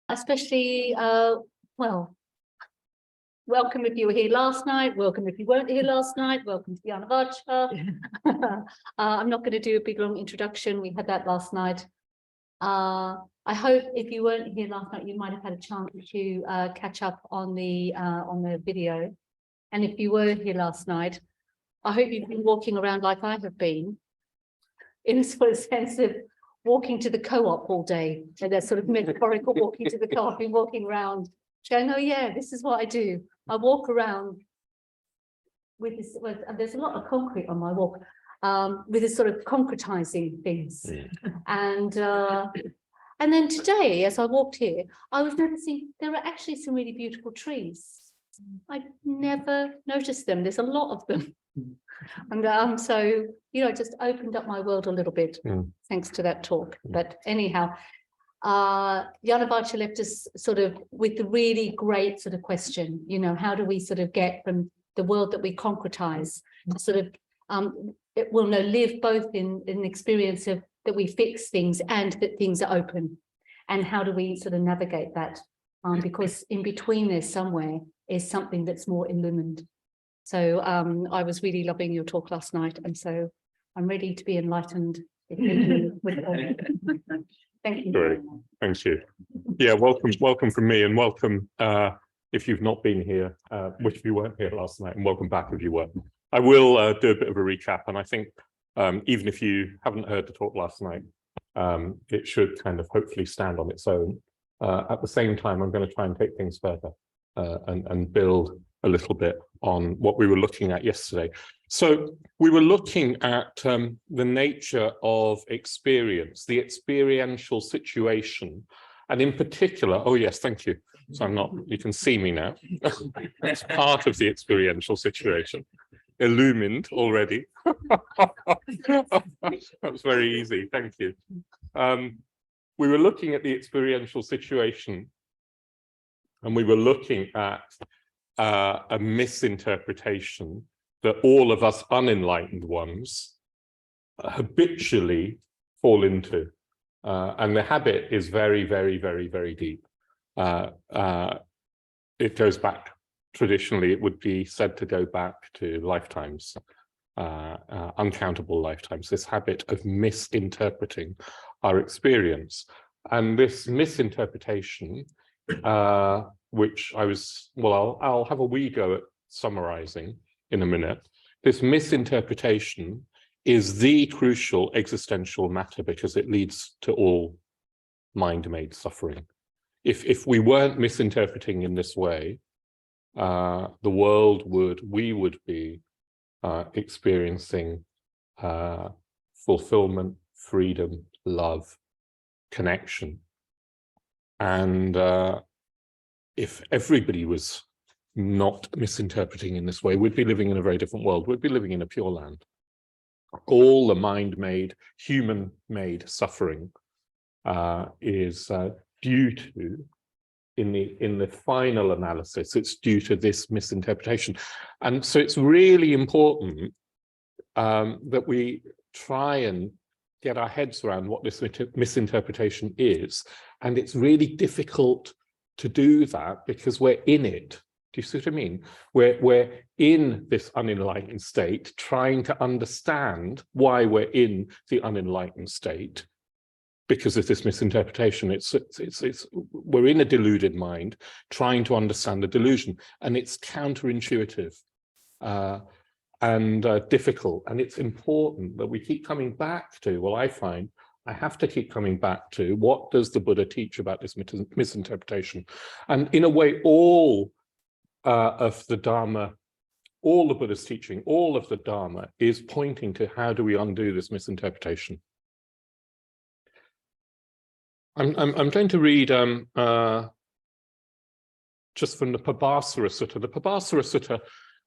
especially, well, welcome if you were here last night, welcome if you weren't here last night, welcome to Jnanavaca. I'm not going to do a big long introduction, we had that last night. I hope if you weren't here last night, you might have had a chance to catch up on the video. And if you were here last night, I hope you've been walking around like I have been, in a sort of sense of walking to the co-op all day, and that sort of metaphorical walking to the co-op, been walking around, going, oh yeah, this is what I do. I walk around with this, there's a lot of concrete on my walk, with this sort of concretizing things. And then today, as I walked here, I was noticing there are actually some really beautiful trees. I'd never noticed them. There's a lot of them. And so, you know, it just opened up my world a little bit, thanks to that talk. But anyhow, Jnanavaca left us sort of with the really great sort of question, you know, how do we sort of get from the world that we concretize to sort of, it will live both in an experience of that we fix things and that things are open. And how do we sort of navigate that? Because in between there somewhere is something that's more illumined. So I was really loving your talk last night, and so I'm ready to be enlightened. Thank you. Great, thank you. Yeah, welcome from me, and welcome if you've not been here, which if you weren't here last night, and welcome back if you were. I will do a bit of a recap, and I think even if you haven't heard the talk last night, it should kind of hopefully stand on its own. At the same time, I'm going to try and take things further and build a little bit on what we were looking at yesterday. So we were looking at the nature of experience, the experiential situation, and in particular, oh yes, thank you. So I'm not, you can see me now. That's part of the experiential situation. Illumined already. That's very easy, thank you. We were looking at the experiential situation, and we were looking at a misinterpretation that all of us unenlightened ones habitually fall into. And the habit is very, very, very, very deep. It goes back, traditionally, it would be said to go back to lifetimes, uncountable lifetimes, this habit of misinterpreting our experience. And this misinterpretation, which I was, well, I'll have a wee go at summarizing in a minute. This misinterpretation is the crucial existential matter because it leads to all mind-made suffering. If we weren't misinterpreting in this way, the world we would be experiencing fulfillment, freedom, love, connection. And if everybody was not misinterpreting in this way, we'd be living in a very different world. We'd be living in a pure land. All the mind-made, human-made suffering is due to, in the final analysis, it's due to this misinterpretation. And so it's really important that we try and get our heads around what this misinterpretation is. And it's really difficult to do that because we're in it. Do you see what I mean? We're in this unenlightened state, trying to understand why we're in the unenlightened state because of this misinterpretation. We're in a deluded mind, trying to understand the delusion, and it's counterintuitive and difficult. And it's important that we keep coming back to, well, I find I have to keep coming back to, what does the Buddha teach about this misinterpretation? And in a way, all of the Dharma, all the Buddha's teaching, all of the Dharma is pointing to how do we undo this misinterpretation. I'm going to read just from the Pabhasara Sutta. The Pabhasara Sutta,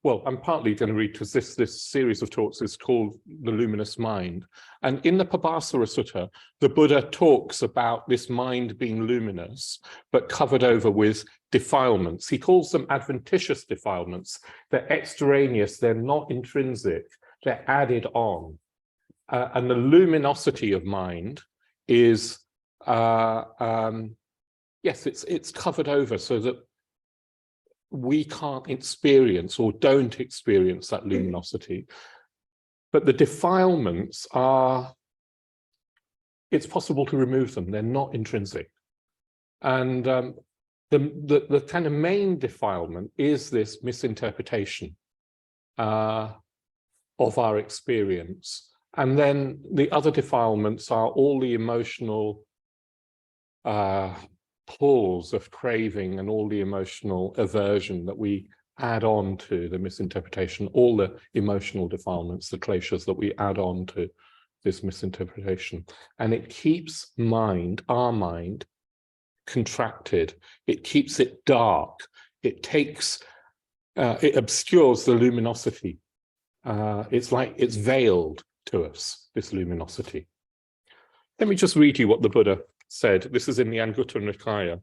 well, I'm partly going to read because this series of talks is called The Luminous Mind. And in the Pabhasara Sutta, the Buddha talks about this mind being luminous, but covered over with defilements. He calls them adventitious defilements. They're extraneous, they're not intrinsic, they're added on. And the luminosity of mind is yes, it's covered over so that we can't experience or don't experience that luminosity. But the defilements are, it's possible to remove them. They're not intrinsic. And the kind of main defilement is this misinterpretation of our experience. And then the other defilements are all the emotional pulls of craving and all the emotional aversion that we add on to the misinterpretation, all the emotional defilements, the kleshas that we add on to this misinterpretation. And it keeps our mind, contracted. It keeps it dark. It obscures the luminosity. It's like it's veiled to us, this luminosity. Let me just read you what the Buddha said. This is in the Anguttara Nikaya.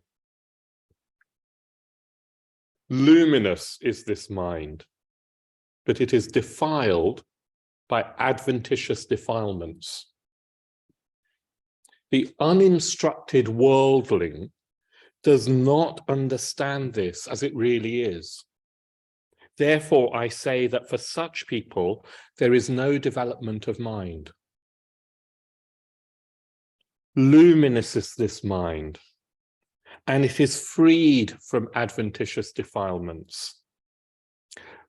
Luminous is this mind, but it is defiled by adventitious defilements. The uninstructed worldling does not understand this as it really is. Therefore, I say that for such people, there is no development of mind. Luminous is this mind, and it is freed from adventitious defilements.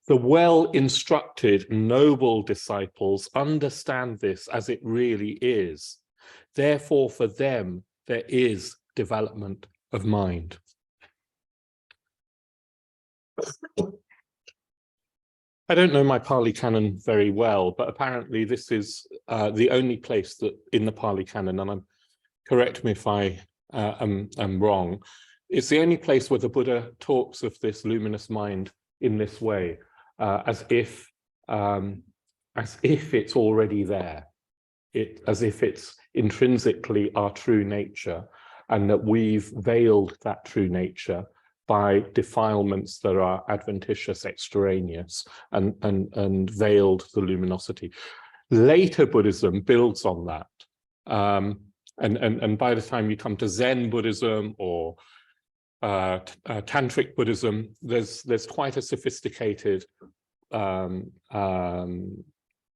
The well-instructed, noble disciples understand this as it really is. Therefore, for them, there is development of mind. I don't know my Pali Canon very well, but apparently this is the only place that in the Pali Canon, and correct me if I am wrong, it's the only place where the Buddha talks of this luminous mind in this way, as if it's already there, as if it's intrinsically our true nature, and that we've veiled that true nature by defilements that are adventitious, extraneous, and veiled the luminosity. Later Buddhism builds on that. And by the time you come to Zen Buddhism or Tantric Buddhism, there's quite a sophisticated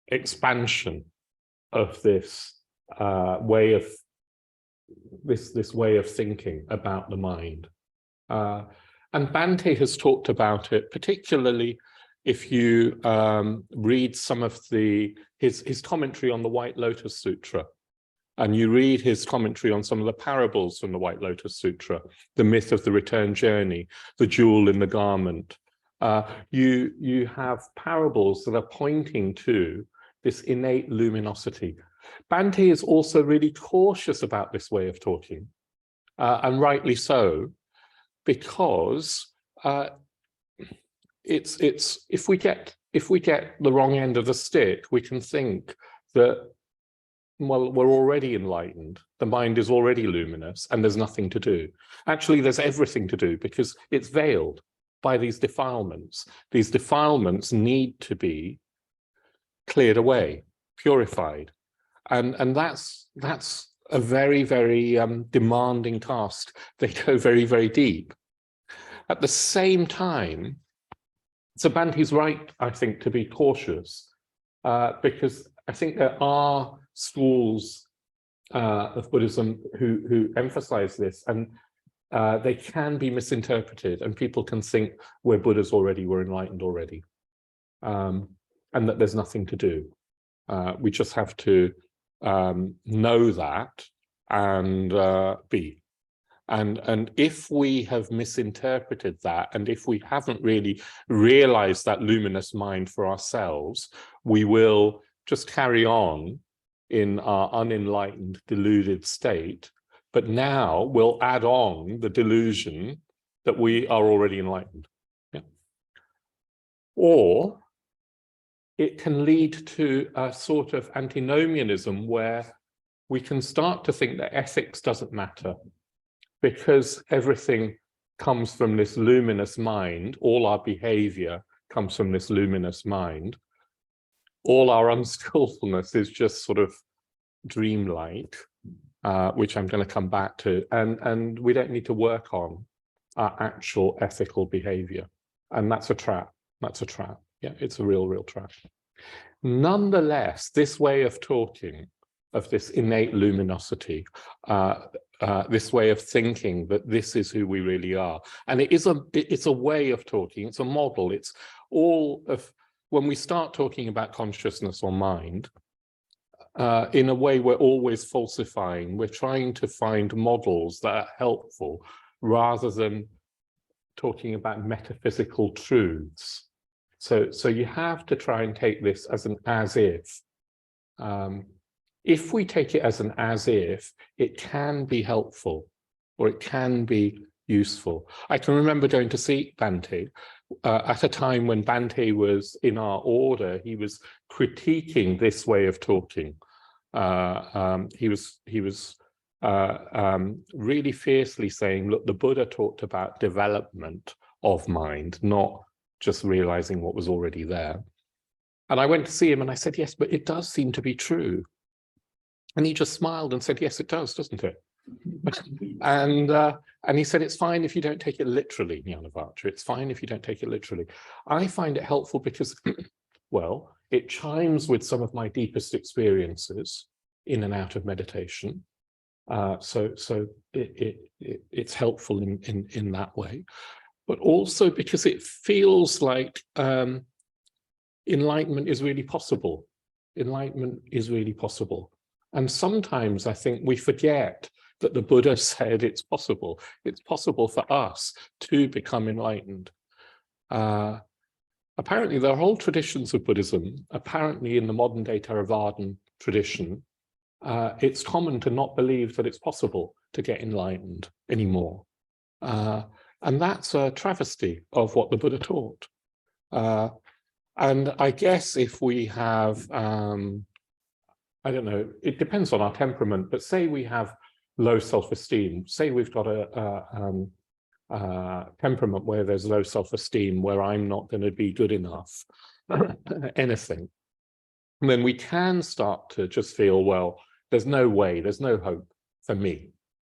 expansion of this way of thinking about the mind. And Bhante has talked about it, particularly if you read some of his commentary on the White Lotus Sutra, and you read his commentary on some of the parables from the White Lotus Sutra, the myth of the return journey, the jewel in the garment. You have parables that are pointing to this innate luminosity. Bhante is also really cautious about this way of talking, and rightly so, because if we get the wrong end of the stick, we can think that, well, we're already enlightened, the mind is already luminous, and there's nothing to do. Actually, there's everything to do, because it's veiled by these defilements. These defilements need to be cleared away, purified, and that's a very, very demanding task. They go very, very deep. At the same time, so Bhante's right, I think, to be cautious, because I think there are schools of Buddhism who emphasize this, and they can be misinterpreted, and people can think we're Buddhas already, we're enlightened already, and that there's nothing to do. We just have to know that and be. And if we have misinterpreted that, and if we haven't really realized that luminous mind for ourselves, we will just carry on in our unenlightened, deluded state. But now we'll add on the delusion that we are already enlightened. Yeah. Or it can lead to a sort of antinomianism where we can start to think that ethics doesn't matter, because everything comes from this luminous mind. All our behavior comes from this luminous mind. All our unskillfulness is just sort of dreamlike. which I'm going to come back to, and we don't need to work on our actual ethical behavior. And that's a trap. That's a trap. Yeah, it's a real trap. Nonetheless, this way of talking, of this innate luminosity, this way of thinking that this is who we really are, and it's a way of talking, it's a model, it's all of, when we start talking about consciousness or mind, in a way we're always falsifying, we're trying to find models that are helpful rather than talking about metaphysical truths. So you have to try and take this as an as-if. If we take it as an as-if, it can be helpful or it can be useful. I can remember going to see Bhante at a time when Bhante was in our order. He was critiquing this way of talking. He was really fiercely saying, look, the Buddha talked about development of mind, not just realizing what was already there. And I went to see him and I said, yes, but it does seem to be true. And he just smiled and said, yes, it does, doesn't it? And he said, it's fine if you don't take it literally, Jnanavaca. It's fine if you don't take it literally. I find it helpful because, well, it chimes with some of my deepest experiences in and out of meditation. So it's helpful in that way. But also because it feels like enlightenment is really possible. Enlightenment is really possible. And sometimes I think we forget that the Buddha said it's possible. It's possible for us to become enlightened. Apparently, there are whole traditions of Buddhism. Apparently, in the modern day Theravadan tradition, it's common to not believe that it's possible to get enlightened anymore. And that's a travesty of what the Buddha taught. And I guess if we have, I don't know, it depends on our temperament, but say we have low self-esteem, say we've got a temperament where there's low self-esteem, where I'm not going to be good enough, anything, then we can start to just feel, well, there's no way, there's no hope for me.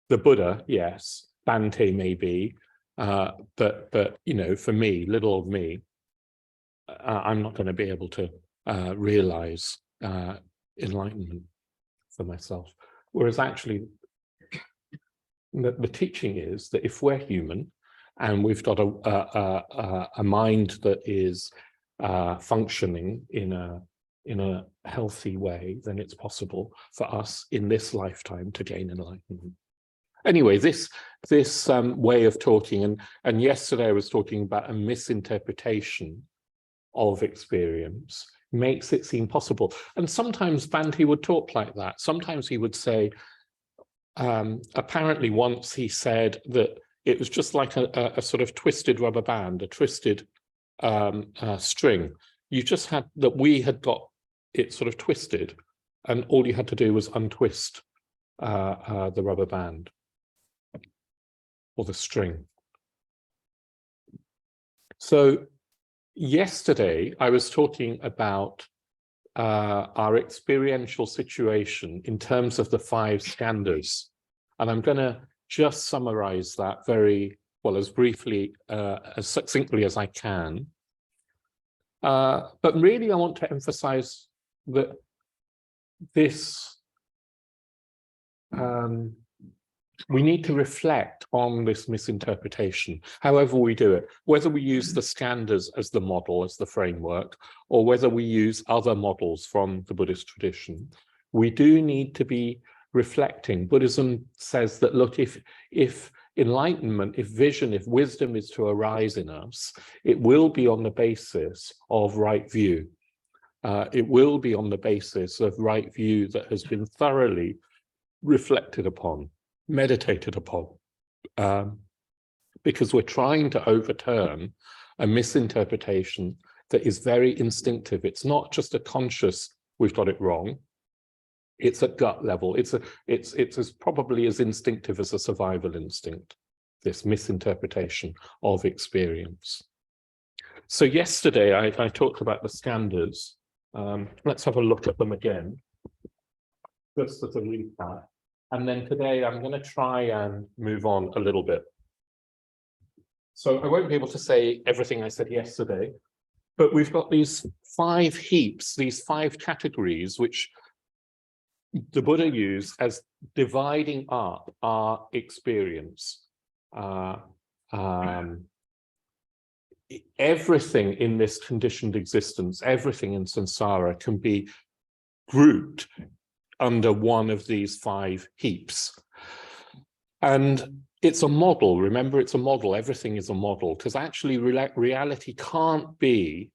The Buddha, yes, Bhante maybe, but you know, for me, little old me, I'm not going to be able to realize enlightenment for myself. Whereas actually, the teaching is that if we're human and we've got a mind that is functioning in a healthy way, then it's possible for us in this lifetime to gain enlightenment. Anyway, this way of talking, and yesterday I was talking about a misinterpretation of experience, makes it seem possible. And sometimes Bhante would talk like that. Sometimes he would say, apparently once he said that it was just like a sort of twisted rubber band, a twisted string. You just had that, we had got it sort of twisted, and all you had to do was untwist the rubber band or the string. So yesterday I was talking about our experiential situation in terms of the 5 skandhas, and I'm going to just summarize that very well, as briefly, as succinctly as I can. But really I want to emphasize that this, we need to reflect on this misinterpretation, however we do it, whether we use the skandhas as the model, as the framework, or whether we use other models from the Buddhist tradition. We do need to be reflecting. Buddhism says that, look, if enlightenment, if vision, if wisdom is to arise in us, it will be on the basis of right view. It will be on the basis of right view that has been thoroughly reflected upon, meditated upon, because we're trying to overturn a misinterpretation that is very instinctive. It's not just a conscious, we've got it wrong. It's at gut level. It's as probably as instinctive as a survival instinct, this misinterpretation of experience. So yesterday I talked about the skandhas. Let's have a look at them again, just as a recap. And then today I'm going to try and move on a little bit. So I won't be able to say everything I said yesterday, but we've got these 5 heaps, these 5 categories, which the Buddha used as dividing up our experience. Everything in this conditioned existence, everything in samsara can be grouped under one of these 5 heaps. And it's a model. Remember, it's a model. Everything is a model, because actually reality can't be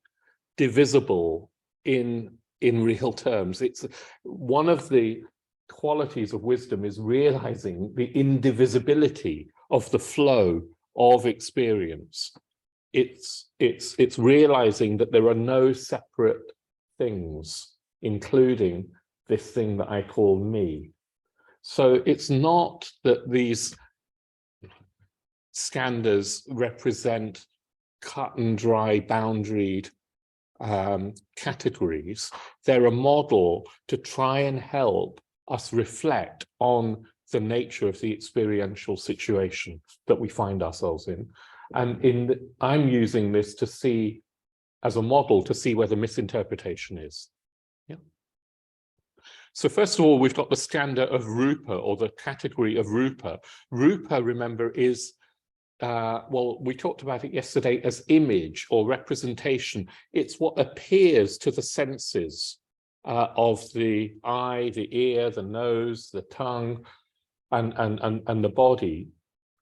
divisible in real terms. It's one of the qualities of wisdom is realizing the indivisibility of the flow of experience. It's realizing that there are no separate things, including this thing that I call me. So it's not that these skandhas represent cut and dry boundaried categories. They're a model to try and help us reflect on the nature of the experiential situation that we find ourselves in. And I'm using this to see, as a model, to see where the misinterpretation is. Yeah. So first of all, we've got the skandha of rupa, or the category of rupa. Rupa, remember, is well, we talked about it yesterday as image or representation. It's what appears to the senses of the eye, the ear, the nose, the tongue, and the body,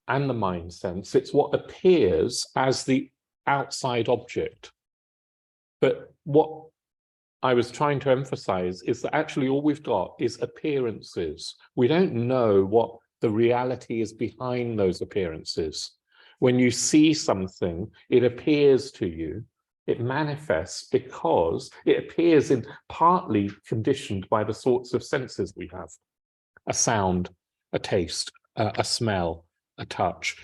and the mind sense. It's what appears as the outside object. But what I was trying to emphasize is that actually all we've got is appearances. We don't know what the reality is behind those appearances. When you see something, it appears to you, it manifests because it appears in partly conditioned by the sorts of senses we have. A sound, a taste, a smell, a touch.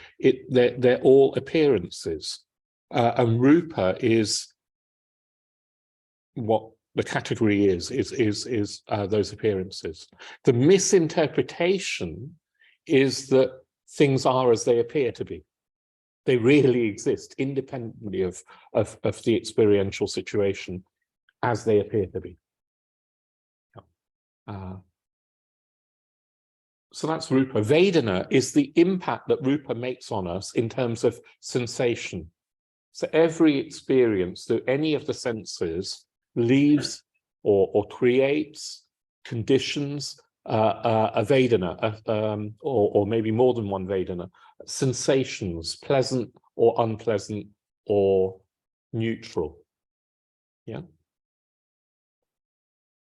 They're all appearances. And rupa is what the category is those appearances. The misinterpretation is that things are as they appear to be. They really exist independently of the experiential situation as they appear to be. So that's rupa. Vedana is the impact that rupa makes on us in terms of sensation. So every experience through any of the senses leaves or creates, conditions a Vedana, or maybe more than one Vedana, sensations, pleasant or unpleasant or neutral. Yeah.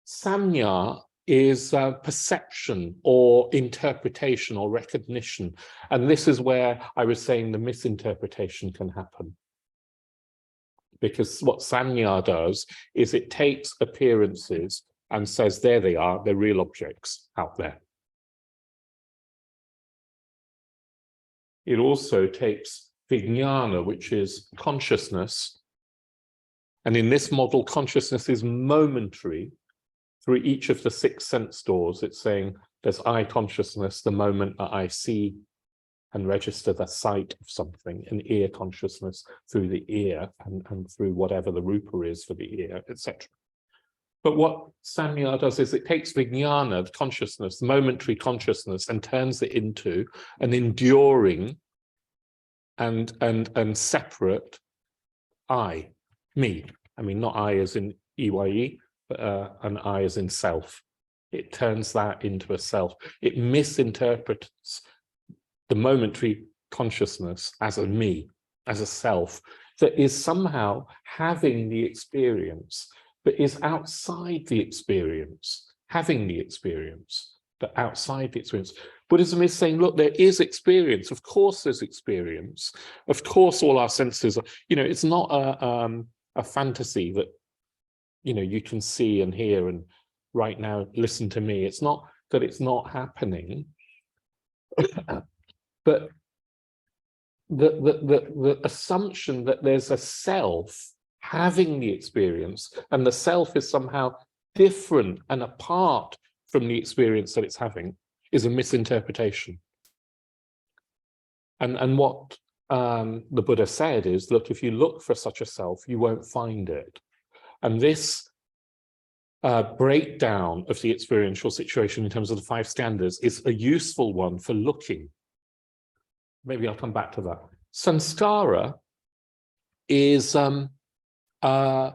Samnya is perception or interpretation or recognition. And this is where I was saying the misinterpretation can happen. Because what Samnya does is it takes appearances and says, there they are, they're real objects out there. It also takes vijnana, which is consciousness. And in this model, consciousness is momentary. Through each of the 6 sense doors, it's saying there's eye consciousness the moment that I see and register the sight of something, and ear consciousness through the ear and through whatever the rupa is for the ear, etc. But what Samnya does is it takes vijnana, consciousness, momentary consciousness, and turns it into an enduring and separate I, me. I mean, not I as in EYE, but an I as in self. It turns that into a self. It misinterprets the momentary consciousness as a me, as a self, that is somehow having the experience, but is outside the experience, having the experience, but outside the experience. Buddhism is saying, look, there is experience. Of course there's experience. Of course all our senses are, it's not a fantasy that, you can see and hear and right now listen to me. It's not that it's not happening, but the assumption that there's a self having the experience, and the self is somehow different and apart from the experience that it's having, is a misinterpretation. And what the Buddha said is, look, if you look for such a self, you won't find it. And this breakdown of the experiential situation in terms of the 5 standards is a useful one for looking. Maybe I'll come back to that. Samskara is a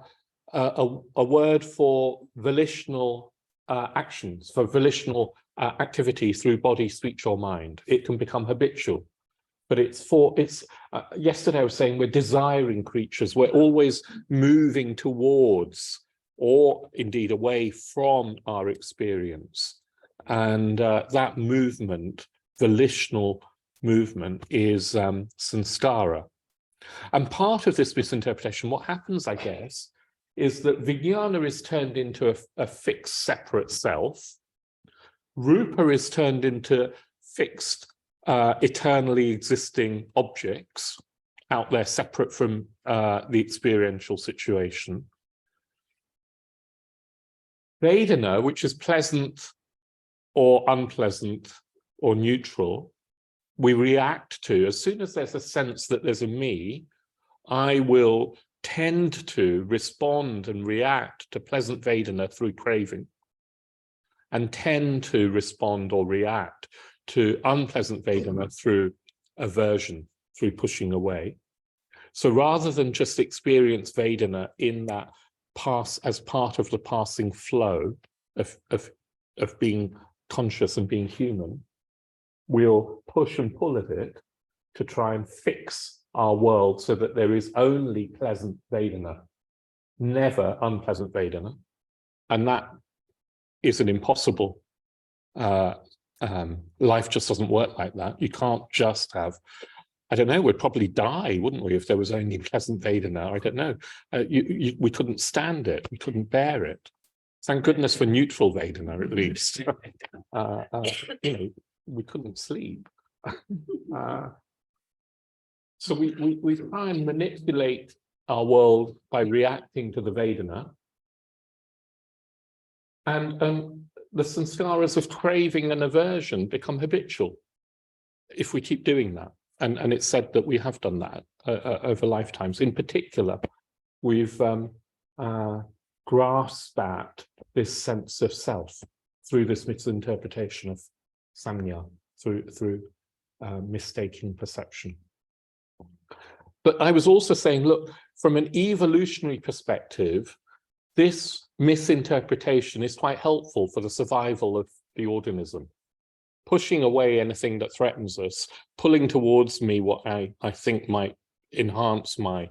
word for volitional actions, for volitional activity through body, speech, or mind. It can become habitual, but yesterday I was saying we're desiring creatures. We're always moving towards, or indeed away from, our experience. And that movement, volitional movement, is samskara. And part of this misinterpretation, what happens, I guess, is that vijnana is turned into a fixed, separate self. Rupa is turned into fixed, eternally existing objects out there, separate from the experiential situation. Vedana, which is pleasant or unpleasant or neutral, we react to. As soon as there's a sense that there's a me, I will tend to respond and react to pleasant Vedana through craving, and tend to respond or react to unpleasant Vedana through aversion, through pushing away. So rather than just experience Vedana in that as part of the passing flow of being conscious and being human, we'll push and pull at it to try and fix our world so that there is only pleasant Vedana, never unpleasant Vedana. And that is an impossible, life just doesn't work like that. You can't just have, I don't know, we'd probably die, wouldn't we, if there was only pleasant Vedana? I don't know. We couldn't stand it. We couldn't bear it. Thank goodness for neutral Vedana, at least. We couldn't sleep. So we try and manipulate our world by reacting to the Vedana. And the samskaras of craving and aversion become habitual if we keep doing that. And it's said that we have done that over lifetimes. In particular, we've grasped at this sense of self through this misinterpretation of samnya, through mistaking perception. But I was also saying, look, from an evolutionary perspective, this misinterpretation is quite helpful for the survival of the organism. Pushing away anything that threatens us, pulling towards me what I think might enhance my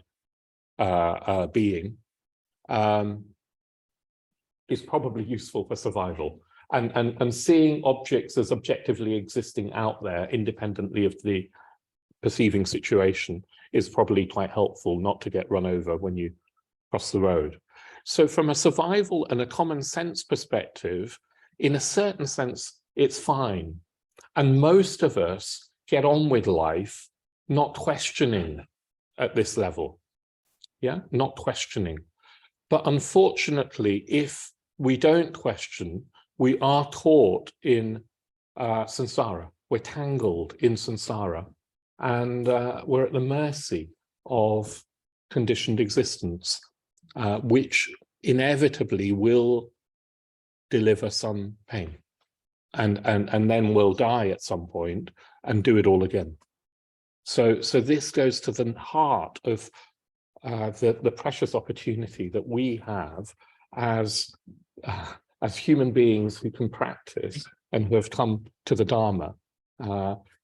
being, is probably useful for survival. And seeing objects as objectively existing out there, independently of the perceiving situation, is probably quite helpful not to get run over when you cross the road. So from a survival and a common sense perspective, in a certain sense, it's fine. And most of us get on with life not questioning at this level. Yeah, not questioning. But unfortunately, if we don't question, we are caught in samsara. We're tangled in samsara. And we're at the mercy of conditioned existence, which inevitably will deliver some pain. And then we'll die at some point and do it all again. So this goes to the heart of the precious opportunity that we have as human beings who can practice and who have come to the Dharma.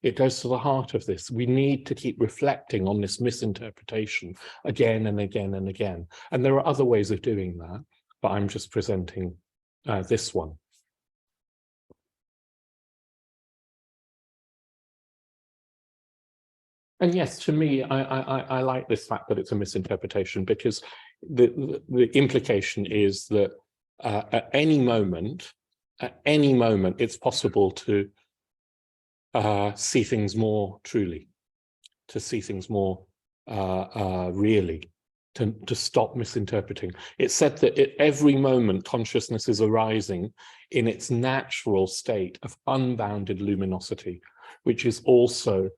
It goes to the heart of this. We need to keep reflecting on this misinterpretation again and again and again. And there are other ways of doing that, but I'm just presenting this one. And yes, to me, I like this fact that it's a misinterpretation, because the implication is that at any moment, it's possible to see things more truly, to see things more really. to stop misinterpreting. It said that at every moment consciousness is arising in its natural state of unbounded luminosity, which is also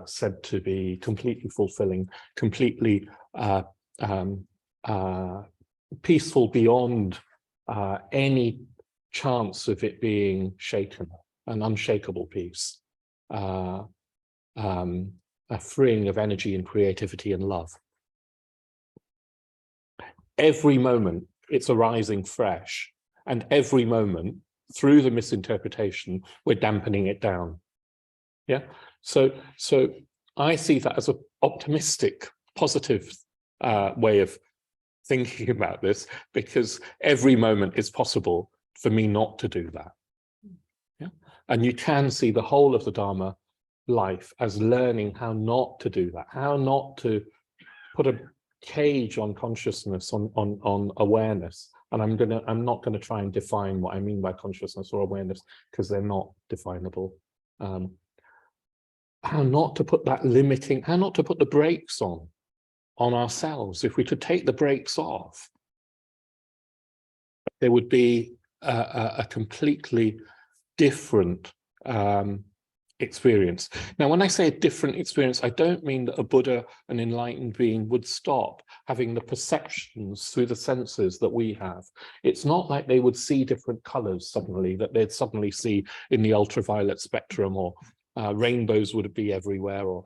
said to be completely fulfilling, completely peaceful beyond any chance of it being shaken, an unshakable peace, a freeing of energy and creativity and love. Every moment it's arising fresh, and every moment through the misinterpretation we're dampening it down. Yeah, so I see that as an optimistic, positive way of thinking about this, because every moment is possible for me not to do that. Yeah, and you can see the whole of the Dharma life as learning how not to do that, how not to put a cage on consciousness, on awareness. And I'm not gonna try and define what I mean by consciousness or awareness, because they're not definable. How not to put that limiting, how not to put the brakes on ourselves. If we could take the brakes off, there would be a completely different experience. Now, when I say a different experience, I don't mean that a Buddha, an enlightened being, would stop having the perceptions through the senses that we have. It's not like they would see different colors suddenly, that they'd suddenly see in the ultraviolet spectrum, or rainbows would be everywhere, or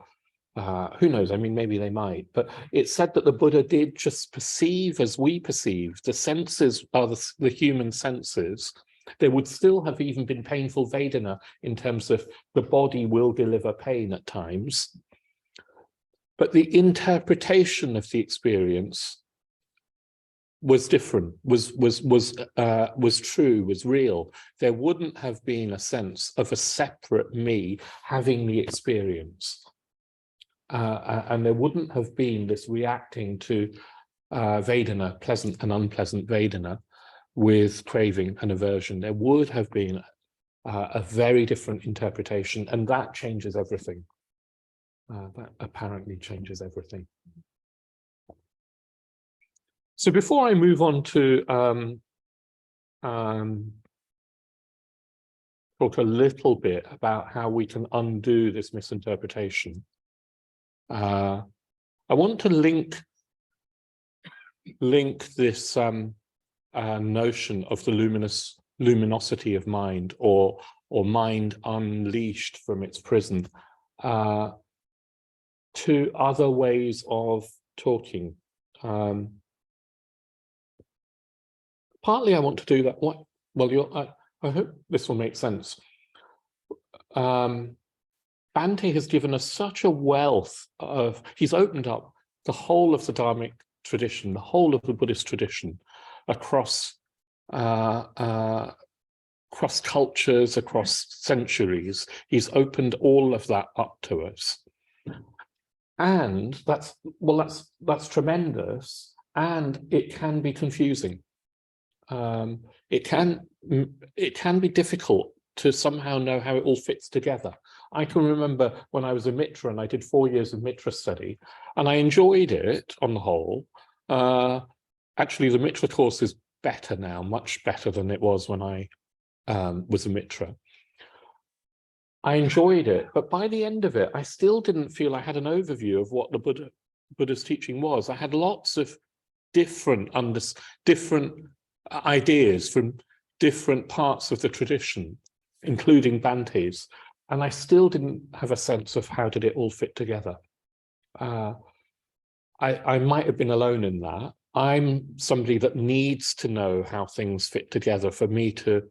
who knows, I mean, maybe they might. But it's said that the Buddha did just perceive as we perceive. The senses are the human senses. There would still have even been painful Vedana in terms of the body will deliver pain at times. But the interpretation of the experience was different, was true, was real. There wouldn't have been a sense of a separate me having the experience. And there wouldn't have been this reacting to Vedana, pleasant and unpleasant Vedana, with craving and aversion. There would have been a very different interpretation, and that changes everything. That apparently changes everything. So before I move on to talk a little bit about how we can undo this misinterpretation, I want to link this notion of the luminosity of mind, or mind unleashed from its prison, to other ways of talking. Partly I want to do that. I hope this will make sense. Bhante has given us such a wealth of, he's opened up the whole of the Dharmic tradition, the whole of the Buddhist tradition, across cultures, across centuries. He's opened all of that up to us. And that's tremendous, and it can be confusing. It can be difficult to somehow know how it all fits together. I can remember when I was a Mitra and I did 4 years of Mitra study, and I enjoyed it on the whole. Actually, the Mitra course is better now, much better than it was when I was a Mitra. I enjoyed it, but by the end of it, I still didn't feel I had an overview of what the Buddha's teaching was. I had lots of different ideas from different parts of the tradition, including Bhante's, and I still didn't have a sense of how did it all fit together. I might have been alone in that. I'm somebody that needs to know how things fit together for me to,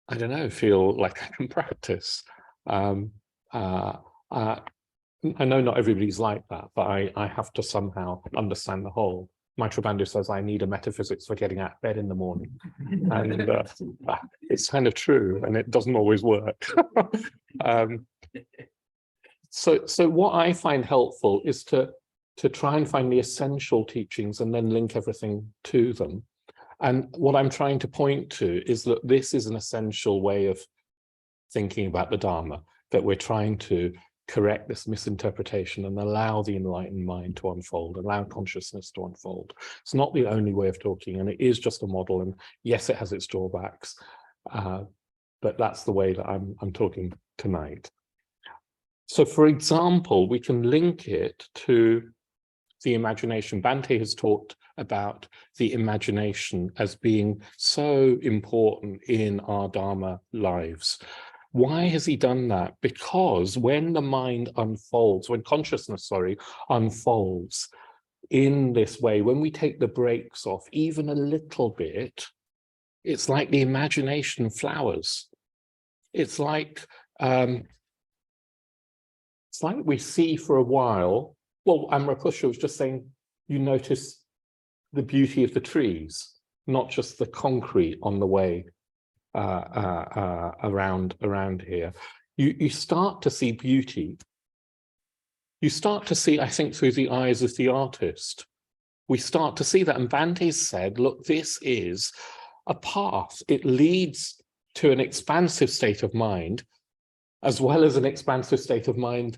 I don't know, feel like I can practice. I know not everybody's like that, but I have to somehow understand the whole. Maitreyabandhu says I need a metaphysics for getting out of bed in the morning. And it's kind of true, and it doesn't always work. So what I find helpful is to try and find the essential teachings and then link everything to them. And what I'm trying to point to is that this is an essential way of thinking about the Dharma, that we're trying to correct this misinterpretation and allow the enlightened mind to unfold, allow consciousness to unfold. It's not the only way of talking, and it is just a model, and yes, it has its drawbacks, but that's the way that I'm talking tonight. So, for example, we can link it to the imagination. Bhante has talked about the imagination as being so important in our Dharma lives. Why has he done that? Because when the mind unfolds, when consciousness, unfolds in this way, when we take the brakes off even a little bit, it's like the imagination flowers. It's like we see for a while. Well, Amrapusha was just saying, you notice the beauty of the trees, not just the concrete on the way around here. You start to see beauty. You start to see, I think, through the eyes of the artist. We start to see that, and Bhante said, look, this is a path. It leads to an expansive state of mind, as well as an expansive state of mind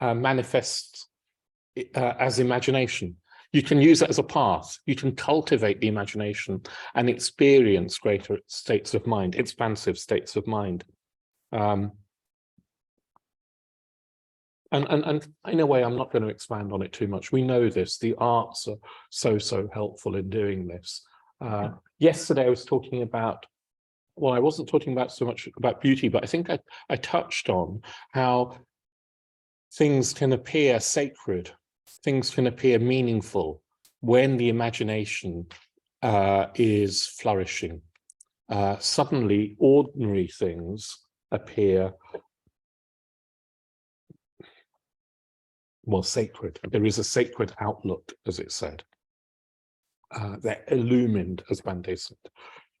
manifests as imagination. You can use it as a path. You can cultivate the imagination and experience greater states of mind, expansive states of mind. And in a way, I'm not going to expand on it too much. We know this. The arts are so helpful in doing this. Yesterday, I was talking about, well, I wasn't talking about so much about beauty, but I think I touched on how things can appear sacred. Things can appear meaningful when the imagination is flourishing. Suddenly, ordinary things appear, well, sacred. There is a sacred outlook, as it said. They're illumined, as Bhante said.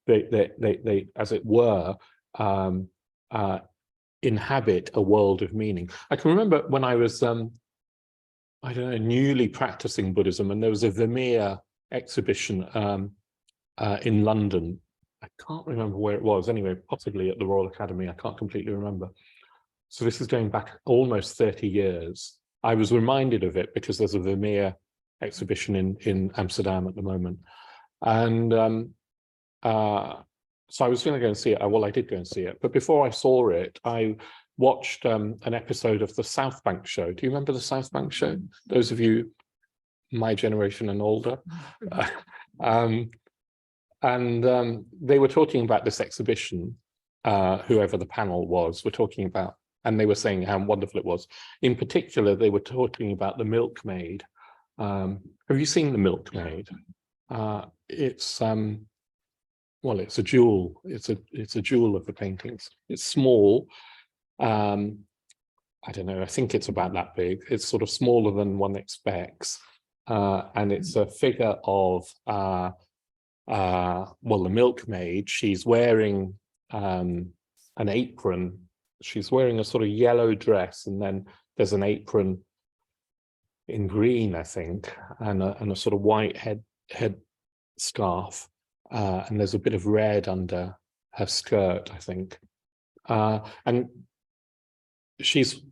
They, as it were, inhabit a world of meaning. I can remember when I was I don't know, newly practicing Buddhism, and there was a Vermeer exhibition in London. I can't remember where it was, anyway, possibly at the Royal Academy, I can't completely remember. So this is going back almost 30 years. I was reminded of it because there's a Vermeer exhibition in Amsterdam at the moment. And so I was going to go and see it. Well, I did go and see it. But before I saw it, I watched an episode of the South Bank show. Do you remember the South Bank show? Those of you my generation and older. They were talking about this exhibition, whoever the panel was, were talking about, and they were saying how wonderful it was. In particular, they were talking about the milkmaid. Have you seen the milkmaid? It's well, it's a jewel. It's a jewel of the paintings. It's small. I don't know, I think it's about that big. It's sort of smaller than one expects. And it's a figure of, well, the milkmaid. She's wearing an apron. She's wearing a sort of yellow dress, and then there's an apron in green, I think, and a sort of white head scarf. And there's a bit of red under her skirt, I think. And she's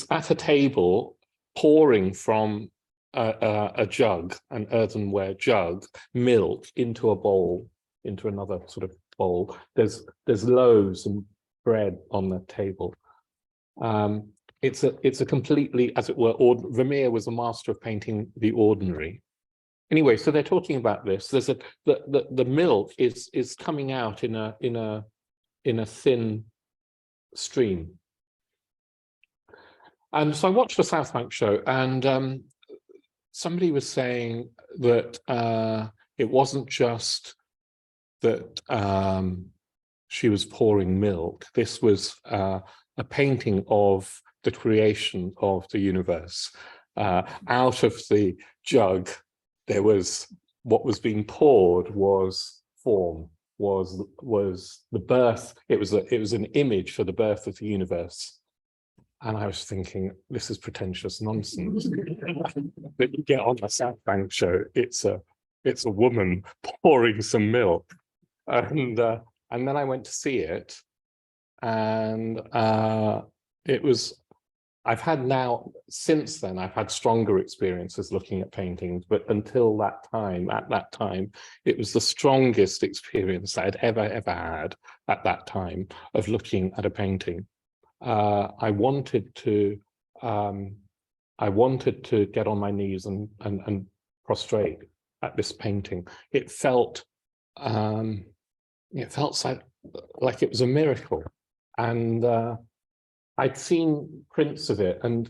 at a table pouring from a jug, an earthenware jug, milk into a bowl, into another sort of bowl. There's loaves and bread on the table. It's a completely, as it were, Vermeer was a master of painting the ordinary. Anyway, so they're talking about this. There's the milk is coming out in a thin stream. And so I watched the South Bank show, and somebody was saying that it wasn't just that she was pouring milk. This was a painting of the creation of the universe. Out of the jug, there was, what was being poured was form, was the birth. It was an image for the birth of the universe. And I was thinking, this is pretentious nonsense. That you get on the South Bank show, it's a woman pouring some milk, and then I went to see it, and it was I've had now, since then, I've had stronger experiences looking at paintings, but until that time, at that time, it was the strongest experience I'd ever had at that time of looking at a painting. I wanted to get on my knees and prostrate at this painting. It felt like it was a miracle, and I'd seen prints of it, and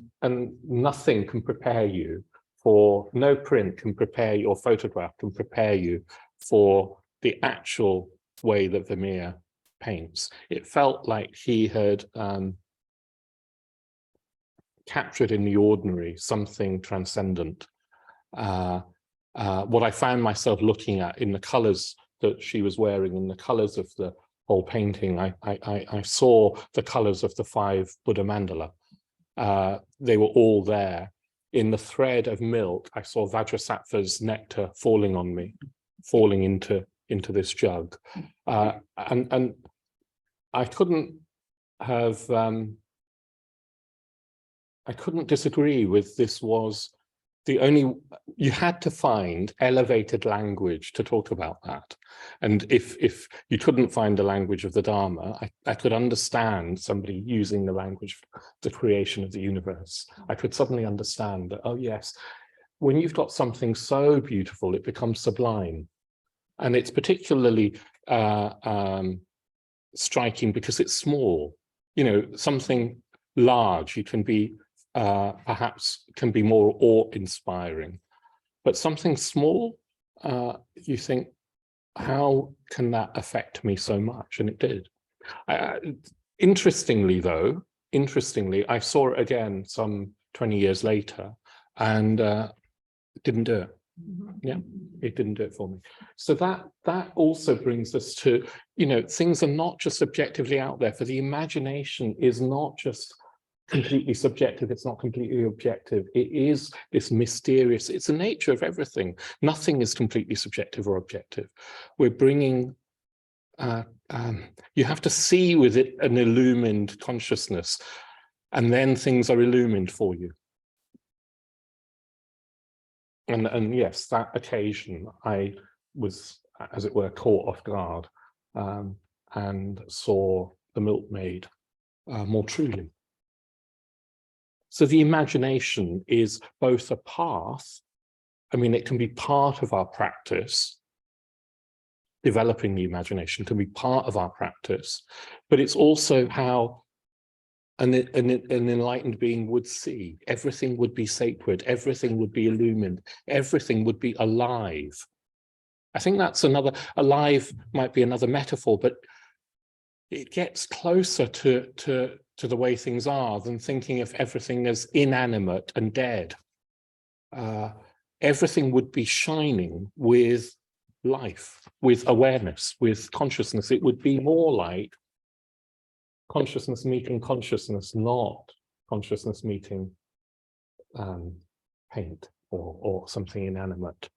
nothing can prepare you for, no print can prepare you, or photograph can prepare you for the actual way that Vermeer paints. It felt like he had captured in the ordinary something transcendent. What I found myself looking at in the colors that she was wearing, in the colors of the whole painting, I saw the colors of the 5 Buddha mandala. They were all there. In the thread of milk, I saw Vajrasattva's nectar falling on me, falling into this jug. And I couldn't disagree with this. Was the only, you had to find elevated language to talk about that. And if you couldn't find the language of the Dharma, I could understand somebody using the language of the creation of the universe. I could suddenly understand that, oh yes, when you've got something so beautiful, it becomes sublime. And it's particularly striking because it's small. You know, something large, you can be, perhaps can be more awe-inspiring, but something small, you think, how can that affect me so much? And it did. Interestingly, I saw it again some 20 years later, and it didn't do it. Yeah, it didn't do it for me. So that also brings us to, you know, things are not just subjectively out there. For the imagination is not just completely subjective, it's not completely objective. It is this mysterious, it's the nature of everything. Nothing is completely subjective or objective. We're bringing, you have to see with it an illumined consciousness, and then things are illumined for you. And yes, that occasion I was, as it were, caught off guard, and saw the milkmaid more truly. So the imagination is both a path, I mean, it can be part of our practice, developing the imagination can be part of our practice, but it's also how an enlightened being would see. Everything would be sacred, everything would be illumined, everything would be alive. I think that's another, alive might be another metaphor, but it gets closer to the way things are than thinking of everything as inanimate and dead. Everything would be shining with life, with awareness, with consciousness. It would be more like consciousness meeting consciousness, not consciousness meeting paint or something inanimate.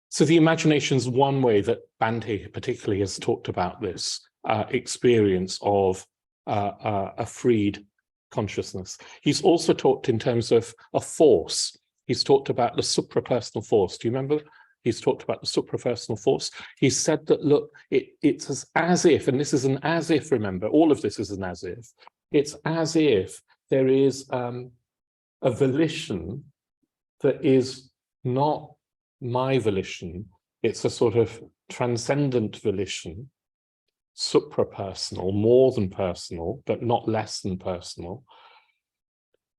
So the imagination is one way that Bhante particularly has talked about this experience of a freed consciousness. He's also talked in terms of a force. He's talked about the suprapersonal force. Do you remember? He's talked about the suprapersonal force. He said that, look, it's as if, and this is an as if, remember, all of this is an as if. It's as if there is a volition that is not my volition. It's a sort of transcendent volition, suprapersonal, more than personal, but not less than personal,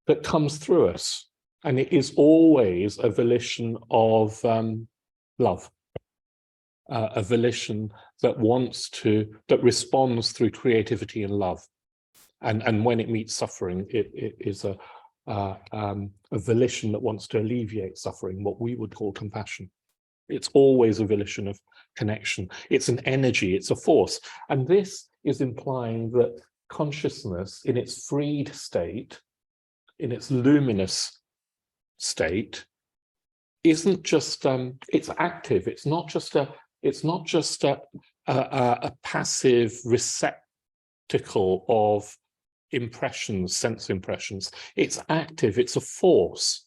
that comes through us. And it is always a volition of love, a volition that that responds through creativity and love. And when it meets suffering, it is a volition that wants to alleviate suffering, what we would call compassion. It's always a volition of connection. It's an energy, it's a force. And this is implying that consciousness in its freed state, in its luminous state, isn't just, it's active. It's not just a passive receptacle of impressions, sense impressions. It's active, it's a force.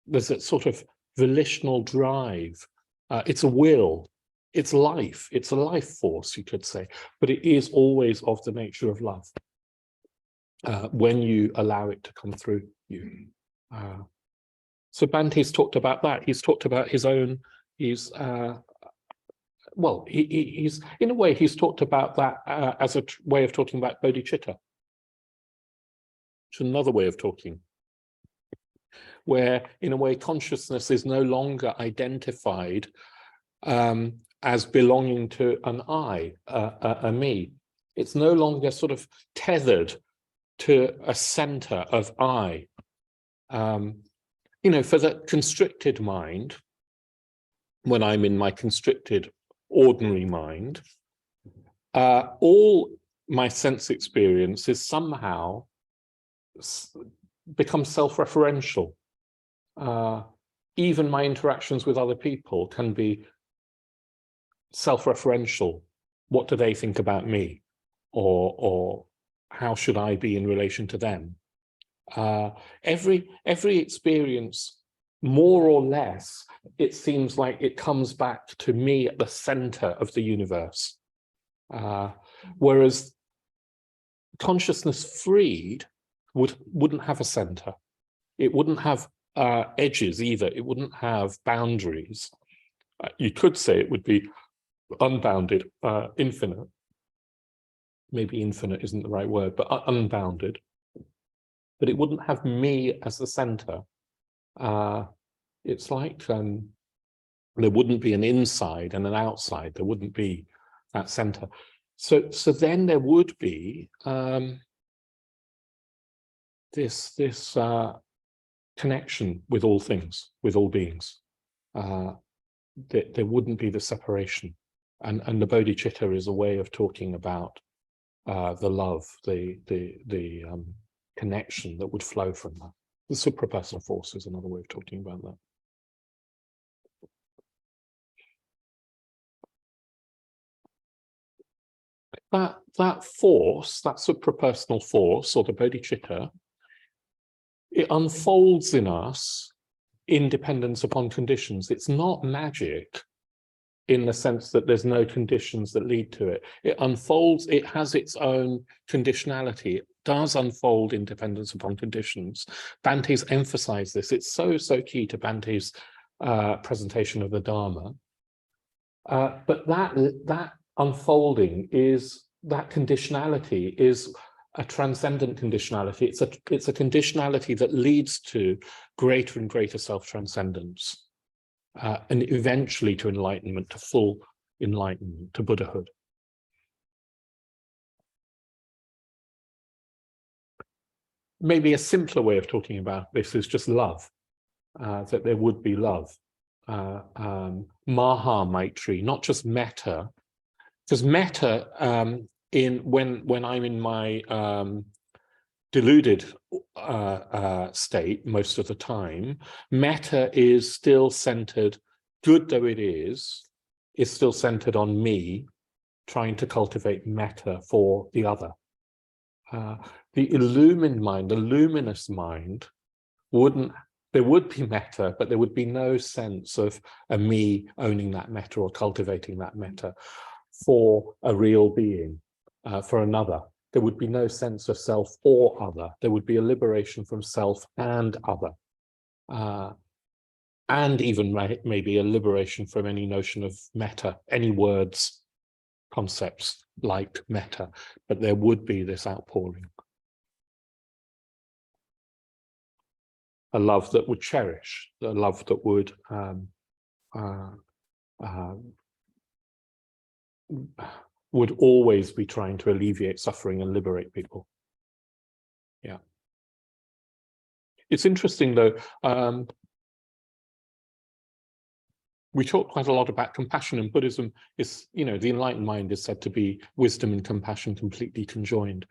There's a sort of volitional drive. It's a will, it's life, it's a life force, you could say, but it is always of the nature of love when you allow it to come through you. So Bhante's talked about that. He's talked about his own, he's in a way, he's talked about that as a way of talking about bodhicitta, which is another way of talking, where in a way consciousness is no longer identified as belonging to an I, a me. It's no longer sort of tethered to a center of I. You know, for the constricted mind, when I'm in my constricted ordinary mind, all my sense experience is somehow become self-referential. Even my interactions with other people can be self-referential. What do they think about me? Or how should I be in relation to them? Every experience, more or less, it seems like it comes back to me at the center of the universe. Whereas consciousness freed wouldn't have a center. It wouldn't have edges either. It wouldn't have boundaries. You could say it would be unbounded, infinite. Maybe infinite isn't the right word, but unbounded. But it wouldn't have me as the center. It's like there wouldn't be an inside and an outside. There wouldn't be that center. So then there would be this connection with all things, with all beings. There wouldn't be the separation. And the bodhicitta is a way of talking about the love, the connection that would flow from that. The suprapersonal force is another way of talking about that. That force, that suprapersonal force, or the bodhicitta, it unfolds in us in dependence upon conditions. It's not magic in the sense that there's no conditions that lead to it. It unfolds, it has its own conditionality. It does unfold in dependence upon conditions. Bhante's emphasized this. It's so key to Bhante's presentation of the Dharma. But that unfolding is, that conditionality is a transcendent conditionality. It's a conditionality that leads to greater and greater self-transcendence. And eventually to enlightenment, to full enlightenment, to Buddhahood. Maybe a simpler way of talking about this is just love, that there would be love. Maha Maitri, not just metta, because metta, when I'm in my deluded state most of the time, metta is still centered, good though it is still centered on me, trying to cultivate metta for the other. The illumined mind, the luminous mind, there would be metta, but there would be no sense of a me owning that metta or cultivating that metta for a real being, for another. There would be no sense of self or other. There would be a liberation from self and other. And even maybe a liberation from any notion of metta, any words, concepts like metta, but there would be this outpouring. A love that would cherish, a love that would always be trying to alleviate suffering and liberate people. Yeah. It's interesting though, we talk quite a lot about compassion, and Buddhism is, the enlightened mind is said to be wisdom and compassion completely conjoined.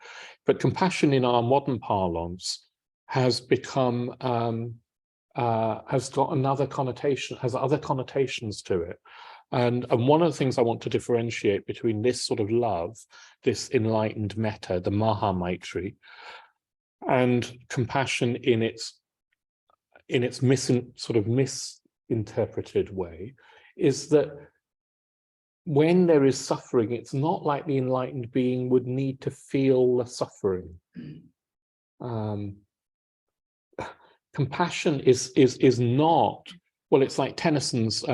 But compassion in our modern parlance has become, has got another connotation, has other connotations to it. And one of the things I want to differentiate between this sort of love, this enlightened metta, the Maha Maitri, and compassion in its sort of misinterpreted way, is that when there is suffering, it's not like the enlightened being would need to feel the suffering. Compassion is not, well, it's like Tennyson's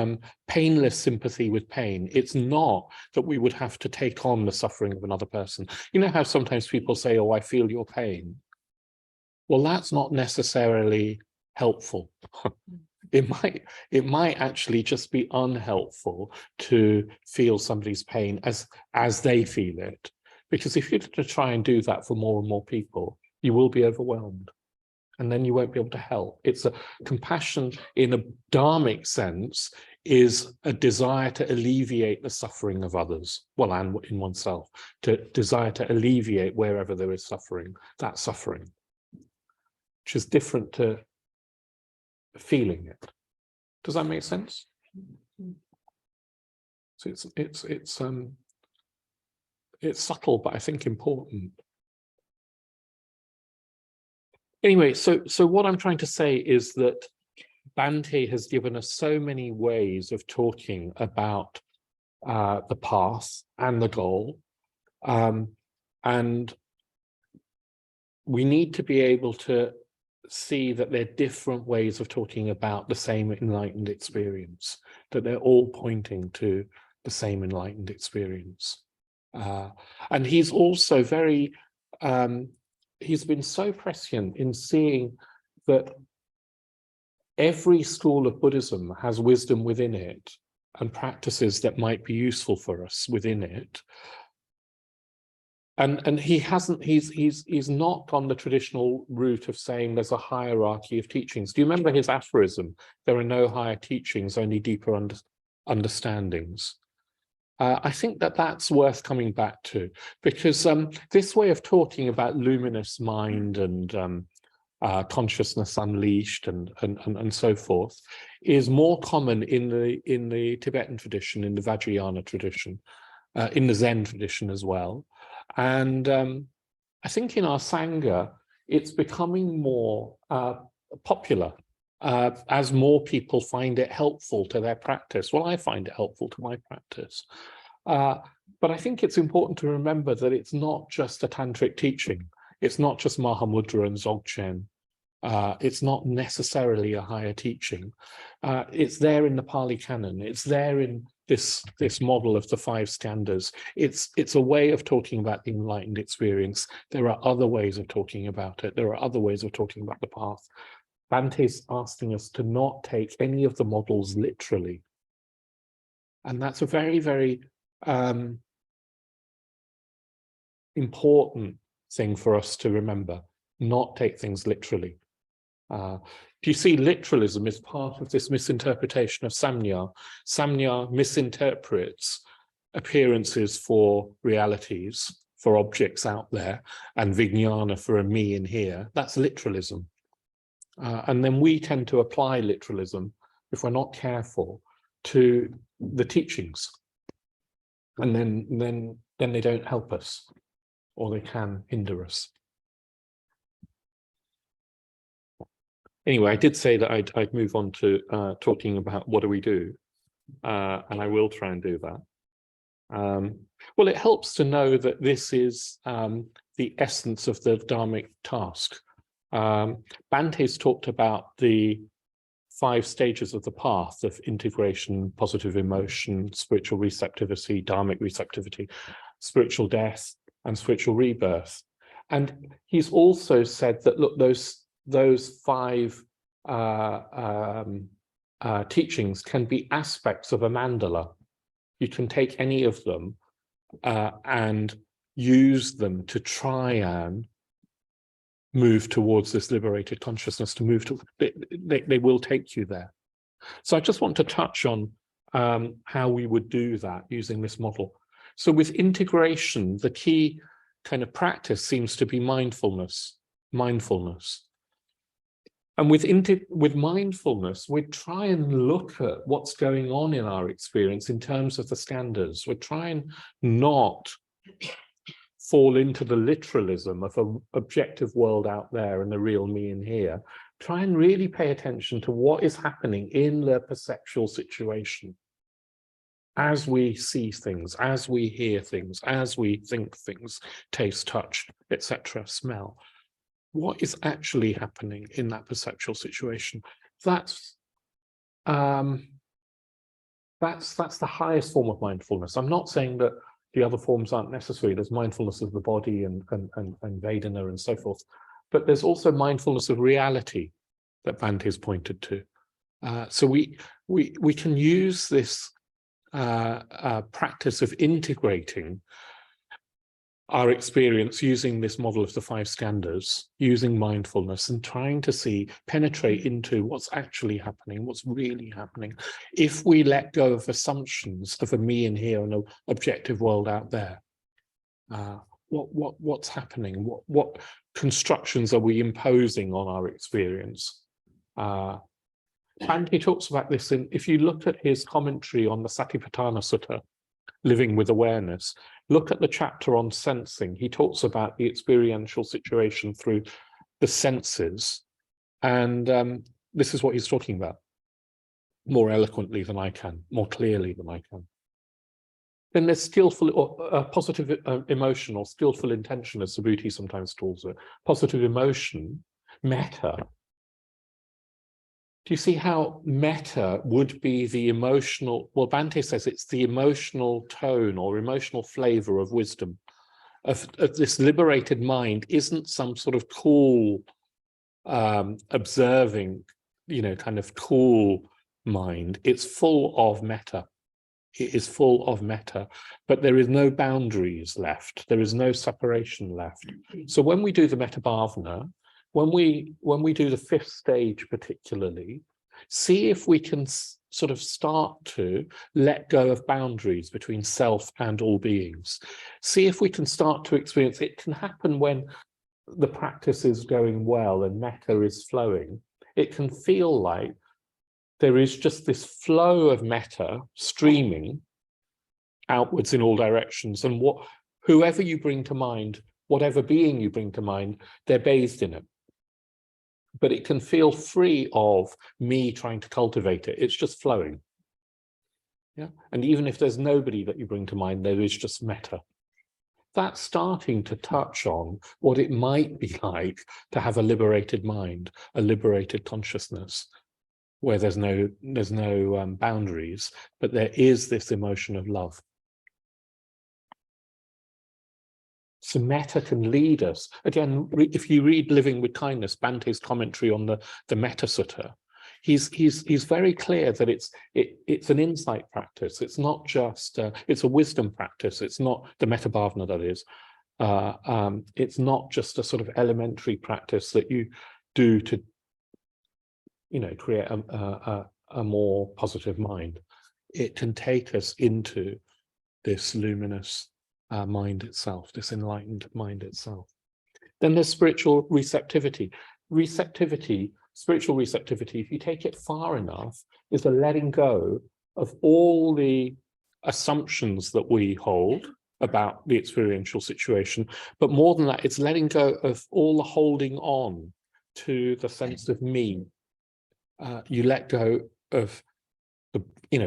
painless sympathy with pain. It's not that we would have to take on the suffering of another person. You know how sometimes people say, oh, I feel your pain. Well, that's not necessarily helpful. It might actually just be unhelpful to feel somebody's pain as they feel it. Because if you're to try and do that for more and more people, you will be overwhelmed. And then you won't be able to help. It's a compassion in a dharmic sense is a desire to alleviate the suffering of others, well, and in oneself, to desire to alleviate wherever there is suffering, that suffering, which is different to feeling it. Does that make sense? So it's subtle, but I think important. Anyway, so what I'm trying to say is that Bhante has given us so many ways of talking about the path and the goal, and we need to be able to see that they're different ways of talking about the same enlightened experience, that they're all pointing to the same enlightened experience. And he's also very, he's been so prescient in seeing that every school of Buddhism has wisdom within it and practices that might be useful for us within it. And he's not gone the traditional route of saying there's a hierarchy of teachings. Do you remember his aphorism? There are no higher teachings, only deeper understandings. I think that that's worth coming back to, because this way of talking about luminous mind and consciousness unleashed and so forth is more common in the Tibetan tradition, in the Vajrayana tradition, in the Zen tradition as well. And I think in our Sangha, it's becoming more popular as more people find it helpful to their practice. Well, I find it helpful to my practice. But I think it's important to remember that it's not just a tantric teaching. It's not just Mahamudra and Dzogchen. It's not necessarily a higher teaching. It's there in the Pali Canon. It's there in this model of the 5 skandhas. It's a way of talking about the enlightened experience. There are other ways of talking about it. There are other ways of talking about the path. Bhante's asking us to not take any of the models literally. And that's a very, very important thing for us to remember, not take things literally. Do you see literalism is part of this misinterpretation of samnya? Samnya misinterprets appearances for realities, for objects out there, and vijnana for a me in here. That's literalism. And then we tend to apply literalism, if we're not careful, to the teachings. And then they don't help us, or they can hinder us. Anyway, I did say that I'd move on to talking about what do we do, and I will try and do that. Well, it helps to know that this is the essence of the dharmic task. Bhante's talked about the 5 stages of the path of integration, positive emotion, spiritual receptivity, dharmic receptivity, spiritual death, and spiritual rebirth. And he's also said that, look, those 5 teachings can be aspects of a mandala. You can take any of them and use them to try and move towards this liberated consciousness, to move to, they will take you there. So I just want to touch on how we would do that using this model. So with integration, the key kind of practice seems to be mindfulness. And with mindfulness, we try and look at what's going on in our experience in terms of the skandhas. We're trying not fall into the literalism of an objective world out there and the real me in here. Try and really pay attention to what is happening in the perceptual situation as we see things, as we hear things, as we think things, taste, touch, etc., smell. What is actually happening in that perceptual situation? That's the highest form of mindfulness. I'm not saying that the other forms aren't necessary. There's mindfulness of the body and Vedana and so forth, but there's also mindfulness of reality that Bhante's pointed to. So we can use this practice of integrating our experience using this model of the 5 skandhas, using mindfulness and trying to penetrate into what's actually happening, what's really happening. If we let go of assumptions of a me in here and an objective world out there, what's happening? What constructions are we imposing on our experience? And he talks about this if you look at his commentary on the Satipatthana Sutta, Living with Awareness, look at the chapter on sensing. He talks about the experiential situation through the senses. And this is what he's talking about more eloquently than I can, more clearly than I can. Then there's skillful or positive emotion or skillful intention, as Subhuti sometimes calls it. Positive emotion, metta. Do you see how metta would be the emotional, well, Bhante says it's the emotional tone or emotional flavor of wisdom, of this liberated mind isn't some sort of cool, observing, kind of cool mind. It's full of metta. It is full of metta, but there is no boundaries left. There is no separation left. So when we do the metta bhavana, when we do the 5th stage particularly, see if we can sort of start to let go of boundaries between self and all beings. See if we can start to experience it. Can happen when the practice is going well and metta is flowing. It can feel like there is just this flow of metta streaming outwards in all directions, and whoever you bring to mind, whatever being you bring to mind, they're bathed in it. But it can feel free of me trying to cultivate it. It's just flowing. Yeah. And even if there's nobody that you bring to mind, there is just metta. That's starting to touch on what it might be like to have a liberated mind, a liberated consciousness, where there's no boundaries, but there is this emotion of love. So metta can lead us. Again, if you read Living with Kindness, Bhante's commentary on the Metta Sutta, he's very clear that it's an insight practice. It's not just it's a wisdom practice. It's not the metta bhavana, that is. It's not just a sort of elementary practice that you do to create a more positive mind. It can take us into this luminous mind itself, this enlightened mind itself. Then there's spiritual receptivity. Spiritual receptivity, if you take it far enough, is the letting go of all the assumptions that we hold about the experiential situation. But more than that, it's letting go of all the holding on to the sense of me. You let go of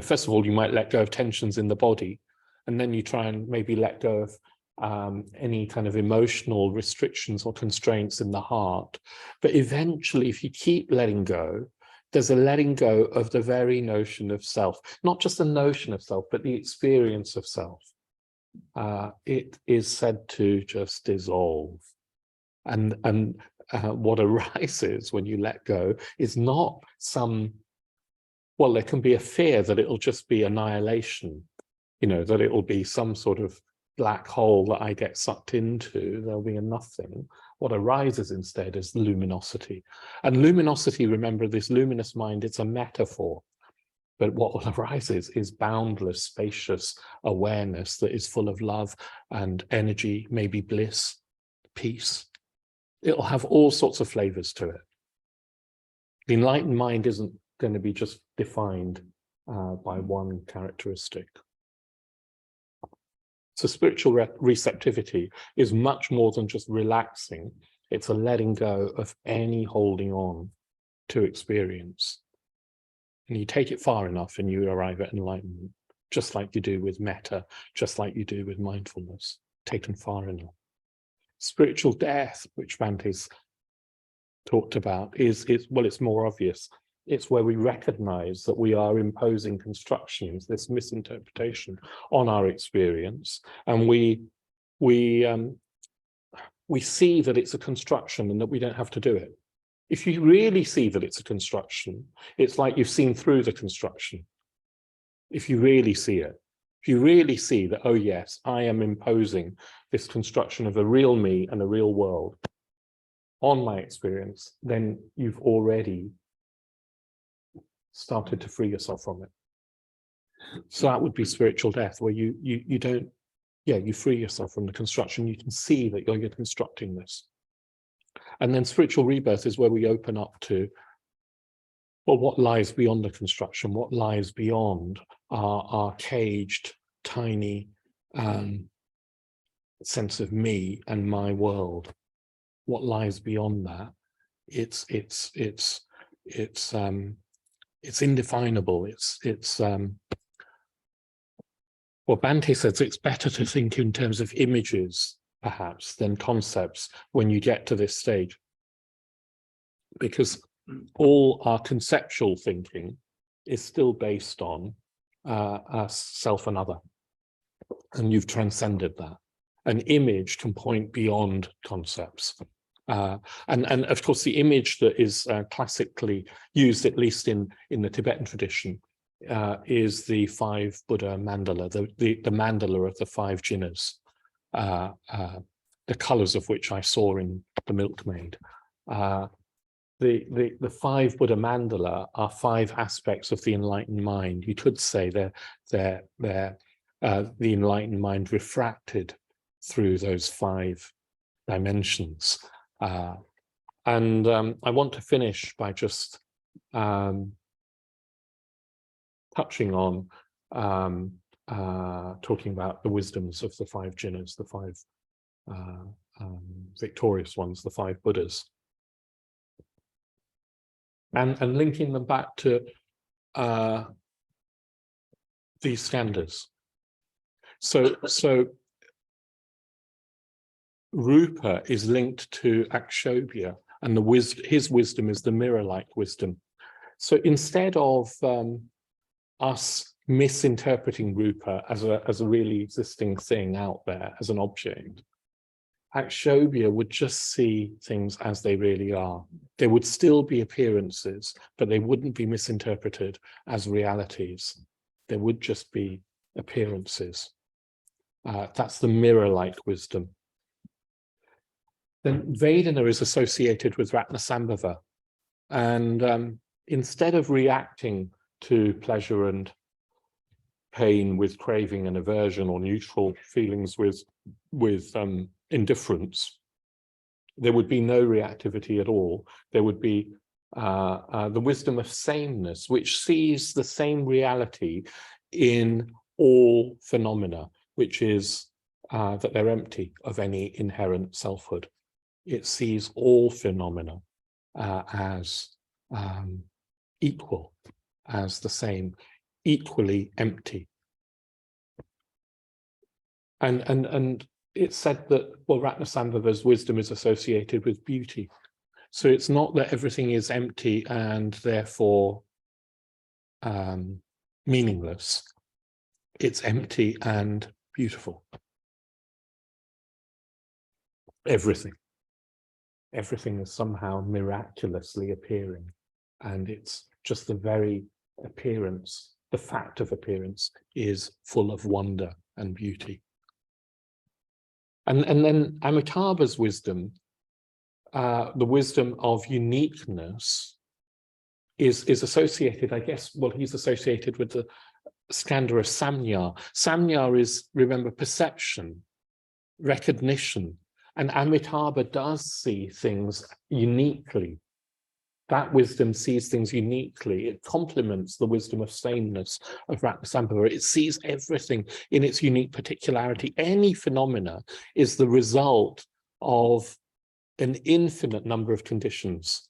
first of all, you might let go of tensions in the body, and then you try and maybe let go of any kind of emotional restrictions or constraints in the heart. But eventually, if you keep letting go, there's a letting go of the very notion of self, not just the notion of self, but the experience of self. It is said to just dissolve. And what arises when you let go is not there can be a fear that it'll just be annihilation, that it will be some sort of black hole that I get sucked into. There'll be a nothing. What arises instead is luminosity. And luminosity, remember, this luminous mind, it's a metaphor. But what arises is boundless, spacious awareness that is full of love and energy, maybe bliss, peace. It'll have all sorts of flavors to it. The enlightened mind isn't going to be just defined by one characteristic. So spiritual receptivity is much more than just relaxing. It's a letting go of any holding on to experience. And you take it far enough and you arrive at enlightenment, just like you do with metta, just like you do with mindfulness, taken far enough. Spiritual death, which Bhante's talked about, well, it's more obvious. It's where we recognize that we are imposing constructions, this misinterpretation on our experience, and we see that it's a construction and that we don't have to do it. If you really see that it's a construction, it's like you've seen through the construction. If you really see it, if you really see that, oh yes, I am imposing this construction of a real me and a real world on my experience, then you've already started to free yourself from it. So that would be spiritual death, where you don't, you free yourself from the construction. You can see that you're constructing this. And then spiritual rebirth is where we open up to, well, what lies beyond the construction, what lies beyond our caged, tiny sense of me and my world. What lies beyond that? It's indefinable. Well, Bhante says it's better to think in terms of images, perhaps, than concepts when you get to this stage, because all our conceptual thinking is still based on self and other, and you've transcended that. An image can point beyond concepts. And of course, the image that is classically used, at least in the Tibetan tradition, is the 5 Buddha mandala, the mandala of the 5 jhanas, the colors of which I saw in The Milkmaid. The 5 Buddha mandala are 5 aspects of the enlightened mind. You could say they're the enlightened mind refracted through those 5 dimensions. And I want to finish by just touching on talking about the wisdoms of the 5 jhanas, the 5 victorious ones, the 5 Buddhas, and linking them back to these standards. So Rupa is linked to Akshobhya, and his wisdom is the mirror-like wisdom. So instead of us misinterpreting Rupa as a really existing thing out there, as an object, Akshobhya would just see things as they really are. There would still be appearances, but they wouldn't be misinterpreted as realities. There would just be appearances. That's the mirror-like wisdom. Then Vedana is associated with Ratnasambhava. And instead of reacting to pleasure and pain with craving and aversion, or neutral feelings with indifference, there would be no reactivity at all. There would be the wisdom of sameness, which sees the same reality in all phenomena, which is that they're empty of any inherent selfhood. It sees all phenomena as equal, as the same, equally empty. And it's said that, well, Ratnasambhava's wisdom is associated with beauty. So it's not that everything is empty and therefore meaningless. It's empty and beautiful. Everything is somehow miraculously appearing, and it's just the very appearance, the fact of appearance is full of wonder and beauty. And then Amitabha's wisdom, the wisdom of uniqueness, is associated, I guess, well, he's associated with the skandha of samnya. Samnya is, remember, perception, recognition. And Amitabha does see things uniquely that wisdom sees things uniquely. It complements the wisdom of sameness of Ratnasambhava. It sees everything in its unique particularity. Any phenomena is the result of an infinite number of conditions.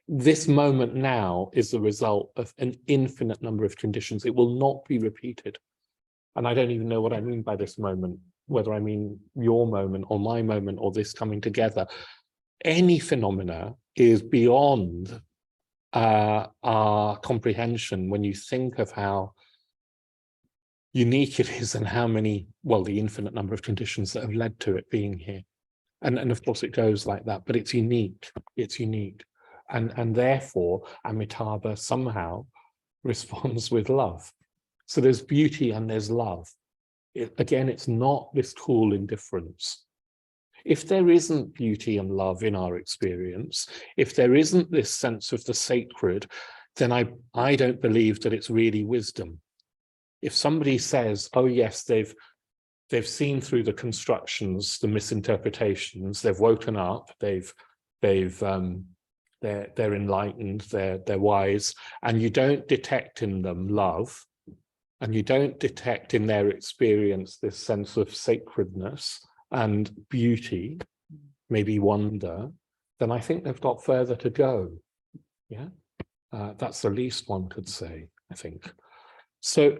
This moment now is the result of an infinite number of conditions. It will not be repeated. And I don't even know what I mean by this moment, whether I mean your moment or my moment or this coming together. Any phenomena is beyond our comprehension when you think of how unique it is and how many, well, the infinite number of conditions that have led to it being here. And of course it goes like that, but it's unique. It's unique. And therefore, Amitabha somehow responds with love. So there's beauty and there's love. Again, it's not this cool indifference. If there isn't beauty and love in our experience, if there isn't this sense of the sacred, then I don't believe that it's really wisdom. If somebody says, oh yes, they've seen through the constructions, the misinterpretations, they've woken up, they're enlightened, they're wise, and you don't detect in them love, and you don't detect in their experience this sense of sacredness and beauty, maybe wonder, then I think they've got further to go. Yeah, that's the least one could say, I think. So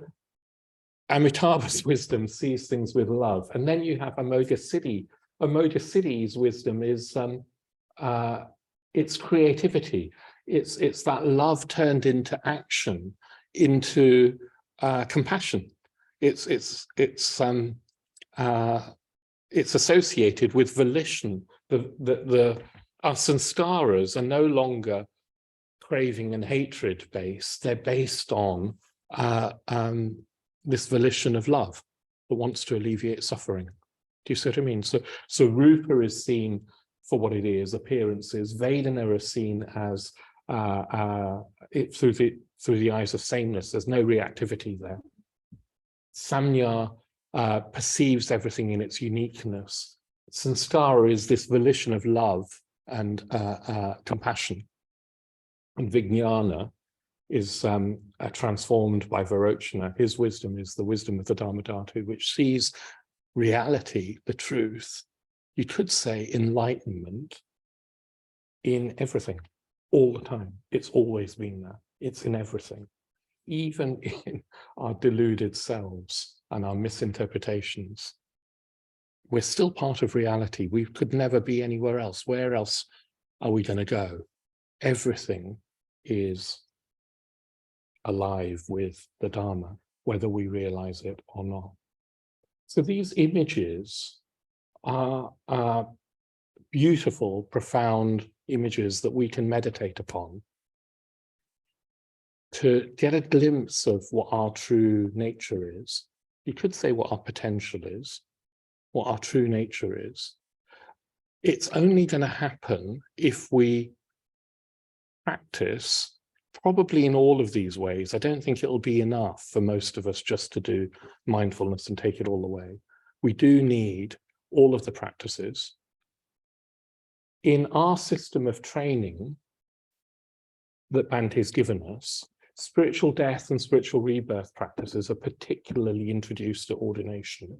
Amitabha's wisdom sees things with love, and then you have Amoghasiddhi. Amoghasiddhi's wisdom is it's creativity. It's that love turned into action, into compassion. It's associated with volition. Our sanskaras are no longer craving and hatred based. They're based on this volition of love that wants to alleviate suffering. Do you see what I mean? So Rupa is seen for what it is, appearances. Vedana is seen as through the eyes of sameness. There's no reactivity there. Samya perceives everything in its uniqueness. Sanskara is this volition of love and compassion. And Vijnana is transformed by Varochana. His wisdom is the wisdom of the Dharmadhatu, which sees reality, the truth. You could say enlightenment in everything, all the time. It's always been there. It's in everything, even in our deluded selves and our misinterpretations. We're still part of reality. We could never be anywhere else. Where else are we going to go? Everything is alive with the Dharma, whether we realize it or not. So these images are beautiful, profound images that we can meditate upon to get a glimpse of what our true nature is. You could say what our potential is, what our true nature is. It's only going to happen if we practice, probably in all of these ways. I don't think it'll be enough for most of us just to do mindfulness and take it all away. We do need all of the practices. In our system of training that Bhante has given us, spiritual death and spiritual rebirth practices are particularly introduced at ordination.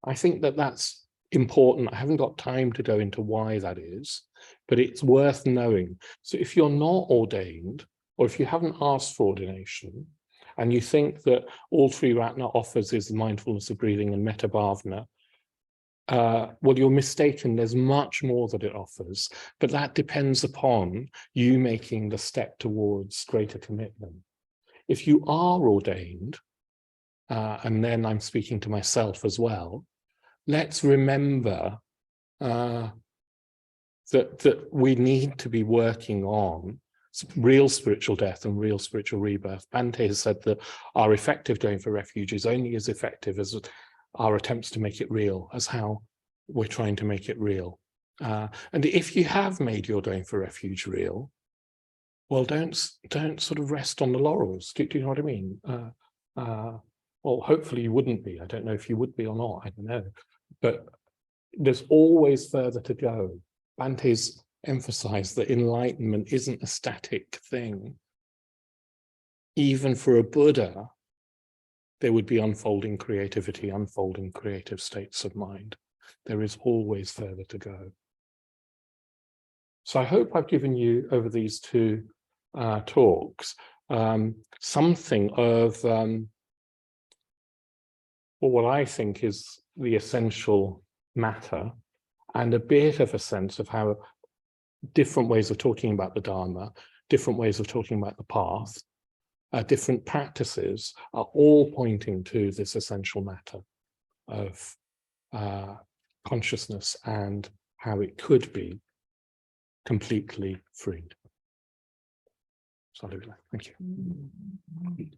I think that that's important. I haven't got time to go into why that is, but it's worth knowing. So if you're not ordained, or if you haven't asked for ordination, and you think that all Sri Ratna offers is the mindfulness of breathing and metta bhavana, well, you're mistaken. There's much more that it offers, but that depends upon you making the step towards greater commitment. If you are ordained, and then I'm speaking to myself as well, let's remember that we need to be working on real spiritual death and real spiritual rebirth. Bhante has said that our effective going for refuge is only as effective as our attempts to make it real, as how we're trying to make it real. And if you have made your going for refuge real, well, don't sort of rest on the laurels. Do you know what I mean? Well, hopefully you wouldn't be. I don't know if you would be or not. I don't know. But there's always further to go. Bhante's emphasize that enlightenment isn't a static thing. Even for a Buddha, there would be unfolding creativity, unfolding creative states of mind. There is always further to go. So I hope I've given you, over these two talks, something of what I think is the essential matter, and a bit of a sense of how different ways of talking about the Dharma, different ways of talking about the path, different practices are all pointing to this essential matter of consciousness and how it could be completely freed. So, thank you.